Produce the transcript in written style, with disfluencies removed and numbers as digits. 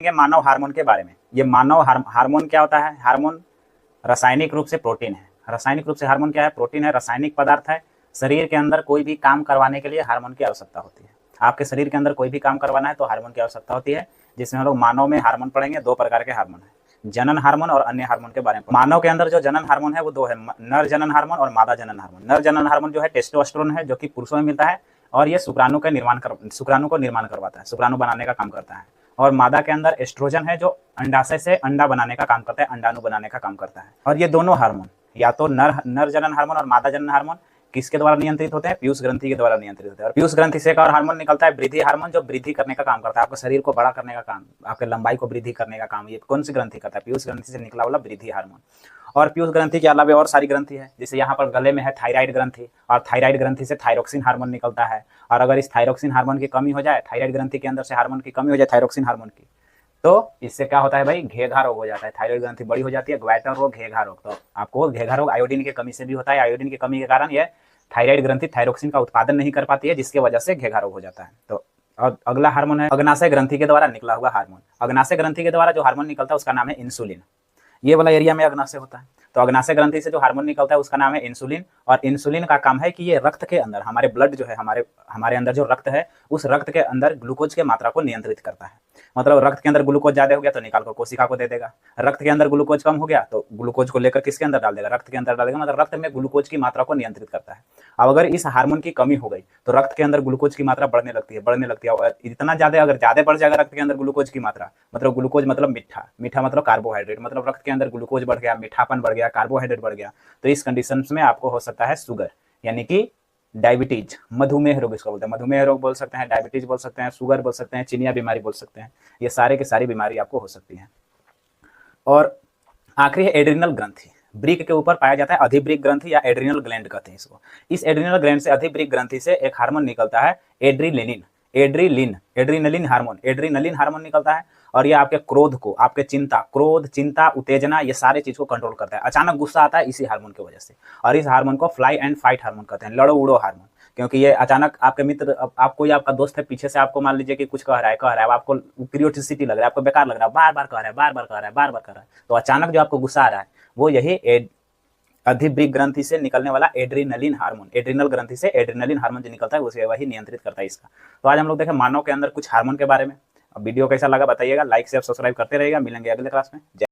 मानव hormone के बारे में। ये मानव हार्मोन क्या होता है? हार्मोन रासायनिक रूप से प्रोटीन है। रासायनिक रूप से हार्मोन क्या है? प्रोटीन है, रासायनिक पदार्थ है। शरीर के अंदर कोई भी काम करवाने के लिए हार्मोन की आवश्यकता होती है। आपके शरीर के अंदर कोई भी काम करवाना है तो हार्मोन की आवश्यकता होती है, जिसमें हम लोग मानव में हार्मोन पढ़ेंगे। दो प्रकार के हार्मोन है, जनन हार्मोन और अन्य हार्मोन के बारे में। मानव के अंदर जो जनन हार्मोन है वो दो है, नर जनन हार्मोन और मादा जनन हार्मोन। नर जनन हार्मोन जो है टेस्टोस्टेरोन है, जो कि पुरुषों में मिलता है और ये शुक्राणु को निर्माण करवाता है, शुक्राणु बनाने का काम करता है। और मादा के अंदर एस्ट्रोजन है, जो अंडाशय से अंडा बनाने का काम करता है, अंडाणु बनाने का काम करता है। और ये दोनों हार्मोन, या तो नर जनन हार्मोन और मादा जनन हार्मोन, किसके द्वारा नियंत्रित होते हैं? पीयूष ग्रंथि के द्वारा नियंत्रित होते हैं। और पीयूष ग्रंथि से एक और हार्मोन निकलता है, वृद्धि हार्मोन, जो वृद्धि करने का काम करता है, आपके शरीर को बड़ा करने का काम, आपके लंबाई को वृद्धि करने का काम। ये कौन सी ग्रंथि करता है? पीयूष ग्रंथि से निकला वाला वृद्धि हार्मोन। और पीयूष ग्रंथि के अलावा और सारी ग्रंथि है, जैसे यहाँ पर गले में है थायराइड ग्रंथि, और थायराइड ग्रंथि से थायरोक्सिन हार्मोन निकलता है। और अगर इस थायरोक्सिन हार्मोन की कमी हो जाए, थायराइड ग्रंथि के अंदर से हार्मोन की कमी हो जाए, थायरोक्सिन हार्मोन की, तो इससे क्या होता है भाई? घेघा रोग हो जाता है। थायराइड ग्रंथि बड़ी हो जाती है, ग्वाइटर रोग, घेघा रोग। तो आपको घेघा रोग आयोडीन की कमी से भी होता है। आयोडीन की कमी के कारण यह थायराइड ग्रंथि थायरोक्सिन का उत्पादन नहीं कर पाती है, जिसके वजह से घेघा रोग हो जाता है। तो अगला हार्मोन है अग्नाशय ग्रंथि के द्वारा निकला हुआ हार्मोन। अग्नाशय ग्रंथि के द्वारा जो हार्मोन निकलता है उसका नाम है इंसुलिन। ये वाला एरिया में अग्नाशय होता है। तो अग्नाशय ग्रंथि से जो हार्मोन निकलता है उसका नाम है इंसुलिन। और इंसुलिन का काम है कि ये रक्त के अंदर, हमारे ब्लड जो है, हमारे अंदर जो रक्त है, उस रक्त के अंदर ग्लूकोज के मात्रा को नियंत्रित करता है। मतलब रक्त के अंदर ग्लूकोज ज्यादा हो गया तो निकाल कर कोशिका को दे देगा, रक्त के अंदर ग्लूकोज कम हो गया तो ग्लूकोज को लेकर किसके अंदर डाल देगा? रक्त के अंदर डाल देगा। मतलब रक्त में ग्लूकोज की मात्रा को नियंत्रित करता है। अब अगर इस हार्मोन की कमी हो गई तो रक्त के अंदर ग्लूकोज की मात्रा बढ़ने लगती है। और इतना ज्यादा, अगर ज्यादा बढ़ जाएगा रक्त के अंदर ग्लूकोज की मात्रा, मतलब ग्लूकोज मतलब मीठा, मीठा मतलब कार्बोहाइड्रेट, मतलब रक्त के अंदर ग्लूकोज बढ़ गया, मीठापन बढ़ गया, कार्बोहाइड्रेट बढ़ गया, तो इस कंडीशन में आपको हो सकता है शुगर, यानी कि डायबिटीज, मधुमेह रोग इसको बोलते हैं। मधुमेह रोग बोल सकते हैं, डायबिटीज बोल सकते हैं, शुगर बोल सकते हैं, चिनिया बीमारी बोल सकते हैं। ये सारे की सारी बीमारी आपको हो सकती है। और आखिरी है एड्रिनल ग्रंथि। ब्रिक के ऊपर पाया जाता है अधिब्रिक ग्रंथि, या एड्रिनल ग्लैंड कहते हैं इसको। इस एड्रिनल ग्लैंड से अधिब्रिक ग्रंथि से एक हार्मोन निकलता है, एड्रीनलिन हार्मोन निकलता है। और ये आपके क्रोध को, आपके क्रोध, चिंता, उत्तेजना, ये सारे चीज को कंट्रोल करता है। अचानक गुस्सा आता है इसी हार्मोन की वजह से। और इस हार्मोन को फ्लाई एंड फाइट हार्मोन कहते हैं, लड़ो उड़ो हार्मोन। क्योंकि ये अचानक आपके मित्र, कोई आपका दोस्त है, पीछे से आपको मान लीजिए कि कुछ कह रहा है, आपको क्यूरियोसिटी लग रहा है, आपको बेकार लग रहा है, बार बार कह रहा है, तो अचानक जो आपको गुस्सा आ रहा है वो यही अधिब्रिक ग्रंथि से निकलने वाला एड्रीनलिन हार्मोन, एड्रिनल ग्रंथि से एड्रिनलिन हार्मोन जो निकलता है उसे वही नियंत्रित करता है इसका। तो आज हम लोग देखें मानव के अंदर कुछ हार्मोन के बारे में। वीडियो कैसा लगा बताइएगा, लाइक शेयर सब्सक्राइब करते रहिएगा। मिलेंगे अगले क्लास में।